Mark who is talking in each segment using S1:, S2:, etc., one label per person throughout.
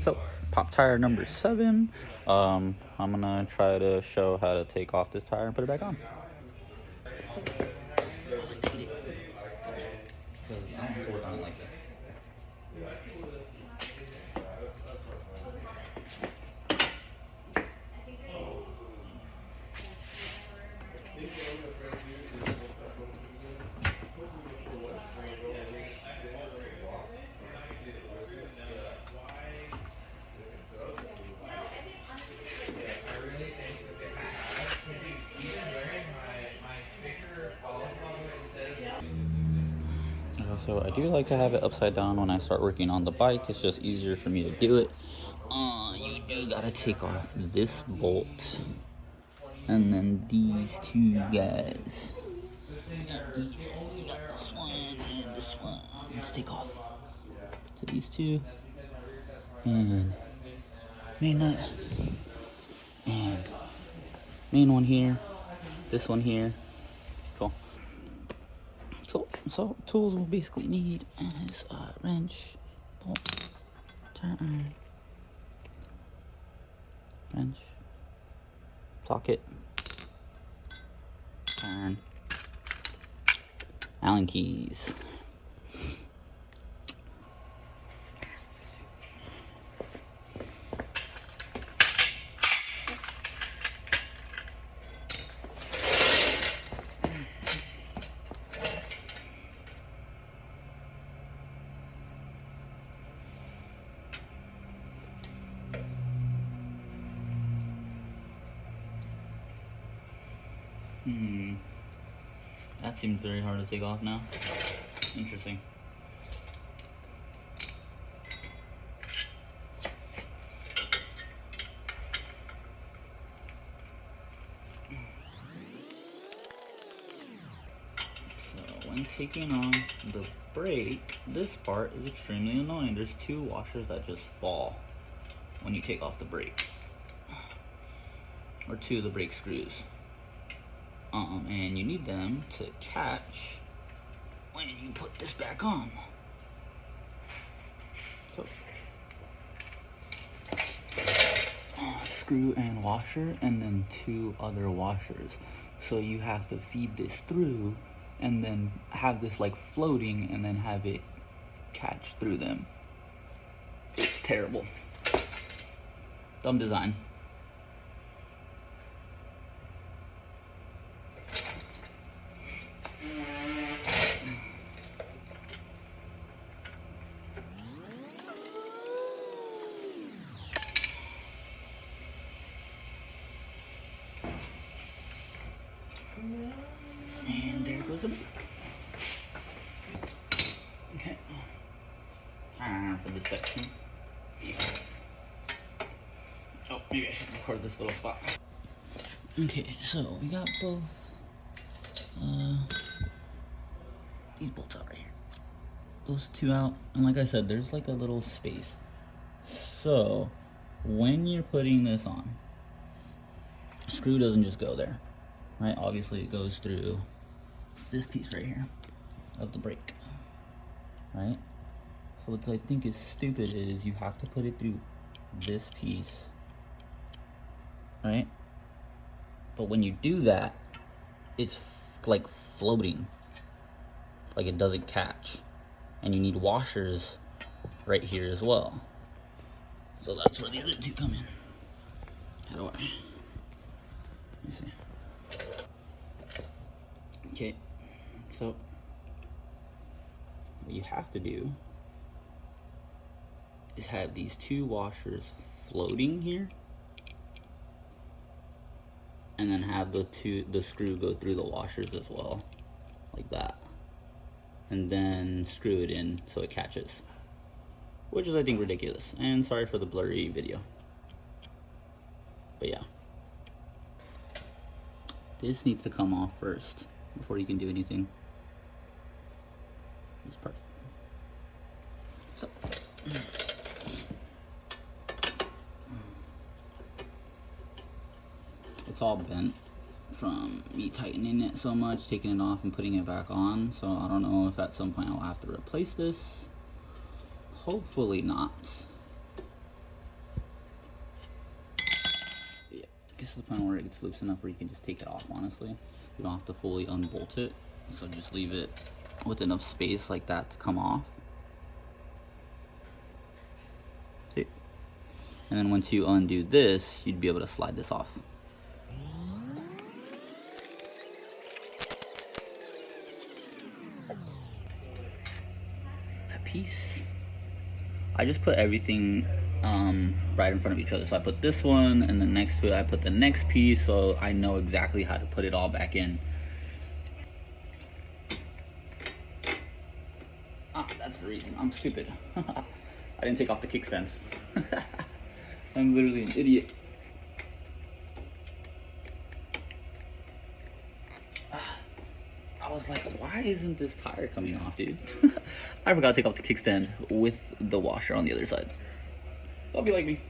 S1: So, pop tire number 7. I'm gonna try to show how to take off this tire and put it back on. Because I don't have to work on it like this. So I do like to have it upside down when I start working on the bike. It's just easier for me to do it. You do gotta take off this bolt, and then these two guys. You got this one and this one. Let's take off. So these two, and main nut, and main one here, this one here. Cool. Cool. So tools we'll basically need is a wrench, bolt, turn, wrench, socket, turn, Allen keys. That seems very hard to take off now. Interesting. So when taking on the brake, this part is extremely annoying. There's two washers that just fall when you take off the brake, or two of the brake screws. And you need them to catch when you put this back on. So, screw and washer, and then two other washers. So you have to feed this through, and then have this like floating, and then have it catch through them. It's terrible. Dumb design. And there goes the brake. Okay. For this section. Oh, maybe I should record this little spot. Okay, so we got both these bolts out right here. Those two out, and like I said, there's like a little space. So when you're putting this on, the screw doesn't just go there. Right, obviously it goes through this piece right here of the brake, right? So what I think is stupid is you have to put it through this piece, right? But when you do that, it's like floating, like it doesn't catch, and you need washers right here as well. So that's where the other two come in. How do I? Let me see. Okay, so what you have to do is have these two washers floating here, and then have the screw go through the washers as well, like that, and then screw it in so it catches, which is, I think, ridiculous. And sorry for the blurry video, but yeah, this needs to come off first before you can do anything. This part. So, it's all bent from me tightening it so much, taking it off and putting it back on. So I don't know if at some point I'll have to replace this. Hopefully not. gets to the point where it gets loose enough where you can just take it off, honestly. You don't have to fully unbolt it. So just leave it with enough space like that to come off. See? And then once you undo this, you'd be able to slide this off. That piece. I just put everything right in front of each other. So I put this one, and then next to it I put the next piece, so I know exactly how to put it all back in. Ah, that's the reason. I'm stupid. I didn't take off the kickstand. I'm literally an idiot. I was like, why isn't this tire coming off, dude? I forgot to take off the kickstand with the washer on the other side. Don't be like me.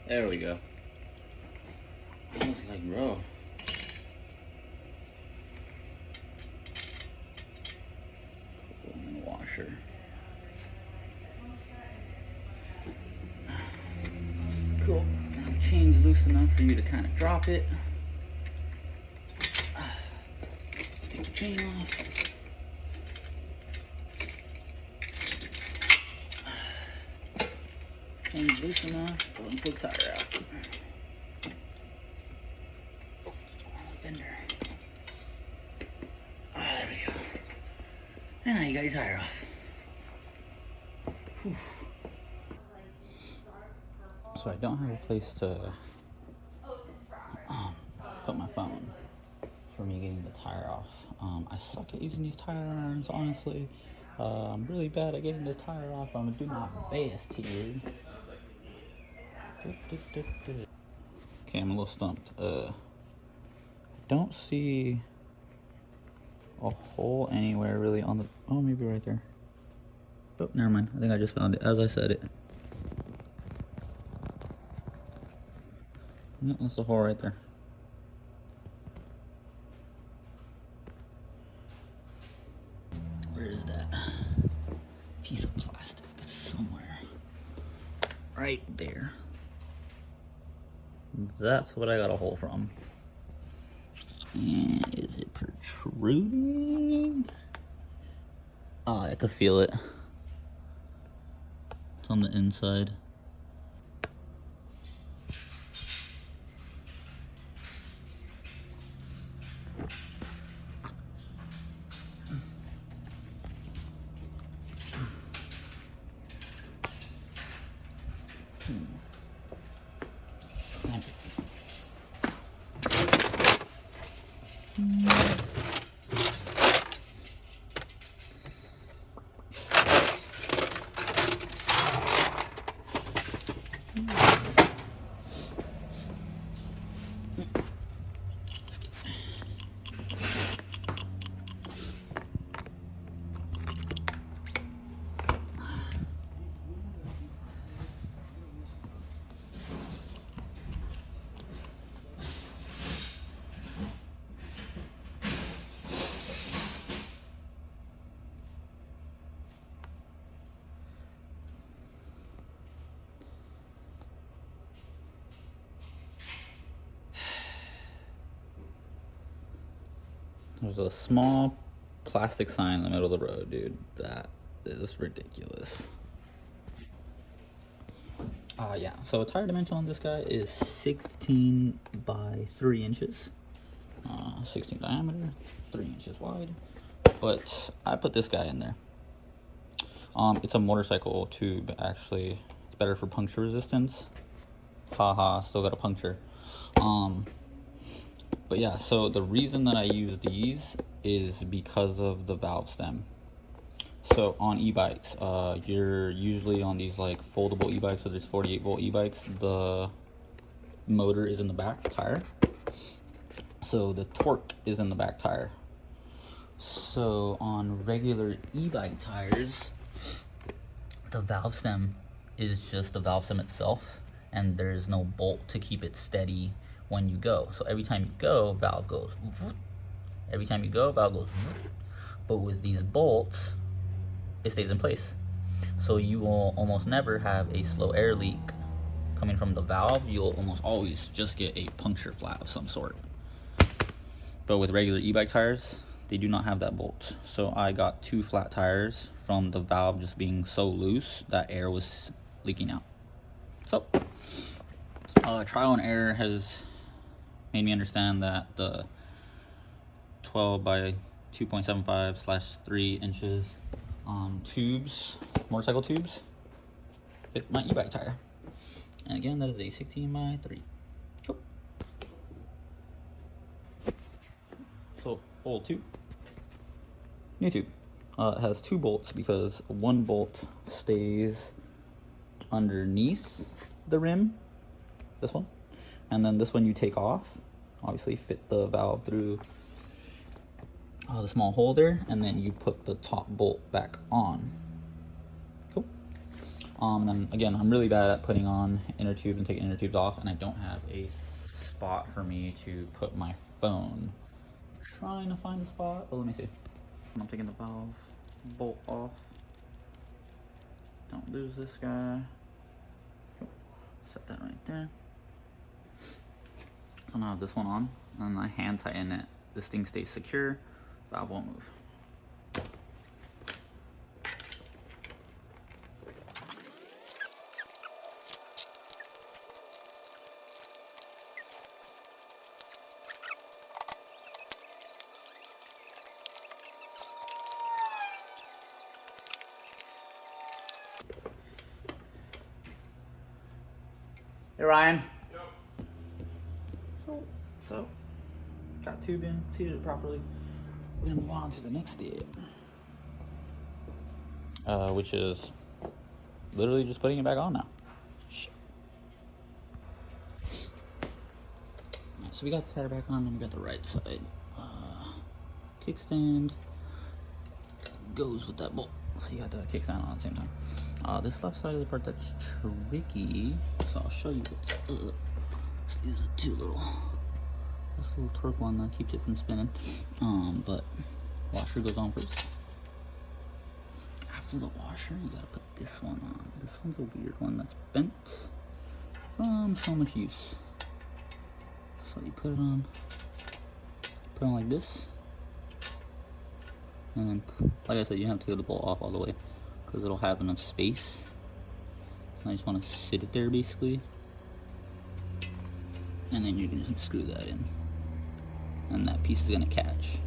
S1: There we go. I was like, bro. Cool, washer. Cool. Now the chain's loose enough for you to kind of drop it. Take the chain off. Chain's loose enough. Go and pull the tire out. Fender. There we go. And now you got your tire off. Whew. So I don't have a place to put my phone for me getting the tire off. I suck at using these tire irons, honestly. I'm really bad at getting this tire off. I'm doing my best here. Okay, I'm a little stumped. Don't see a hole anywhere really on the... Oh, maybe right there. Oh, never mind. I think I just found it as I said it. No, that's the hole right there. Where is that piece of plastic? It's somewhere. Right there. That's what I got a hole from. And is it protruding? Oh, I could feel it. It's on the inside. There's a small plastic sign in the middle of the road, dude. That is ridiculous. Yeah, so tire dimension on this guy is 16 by 3 inches. 16 diameter, 3 inches wide. But I put this guy in there. It's a motorcycle tube, actually. It's better for puncture resistance. Haha, still got a puncture. But yeah, so the reason that I use these is because of the valve stem. So on e-bikes, you're usually on these like foldable e-bikes, so there's 48 volt e-bikes, the motor is in the back tire, so the torque is in the back tire. So on regular e-bike tires, the valve stem is just the valve stem itself, and there's no bolt to keep it steady when you go. So every time you go, valve goes. Every time you go, valve goes. But with these bolts, it stays in place. So you will almost never have a slow air leak coming from the valve. You'll almost always just get a puncture flat of some sort. But with regular e-bike tires, they do not have that bolt. So I got 2 flat tires from the valve just being so loose that air was leaking out. So trial and error has made me understand that the 12 by 2.75/3 inches tubes, motorcycle tubes, fit my e-bike tire. And again, that is a 16 by 3. Cool. So old tube, new tube. It has 2 bolts because one bolt stays underneath the rim, this one, and then this one you take off, obviously fit the valve through the small holder, and then you put the top bolt back on. Cool. And then again, I'm really bad at putting on inner tubes and taking inner tubes off, and I don't have a spot for me to put my phone. I'm trying to find a spot, but let me see. I'm taking the valve bolt off. Don't lose this guy. Cool. Set that right there. So now I have this one on, and I hand tighten it. This thing stays secure. Valve won't move. Hey Ryan. Yep. So got tube in, seated it properly. We're gonna move on to the next step, which is literally just putting it back on now. Right, so we got the tire back on, and we got the right side kickstand goes with that bolt. So you got the kickstand on at the same time. This left side is the part that's tricky, so I'll show you what's up. These are 2 little. This little torque one that keeps it from spinning. But washer goes on first. After the washer, you gotta put this one on. This one's a weird one that's bent from so much use. So you put it on like this. And then, like I said, you have to get the bolt off all the way because it'll have enough space. And I just want to sit it there basically. And then you can screw that in. And that piece is gonna catch.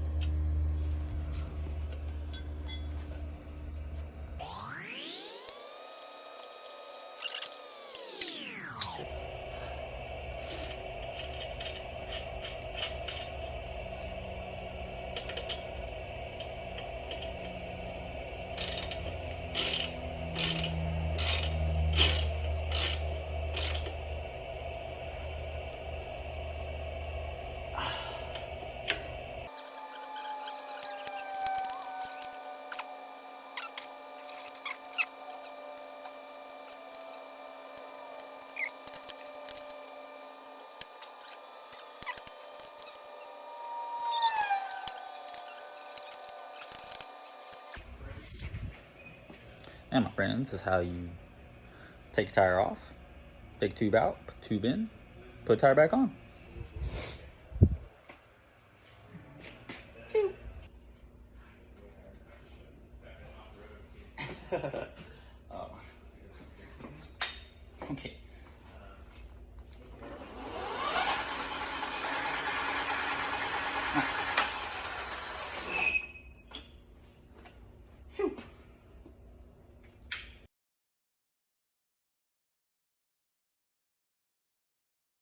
S1: And my friends, this is how you take the tire off, take tube out, put tube in, put tire back on. Two.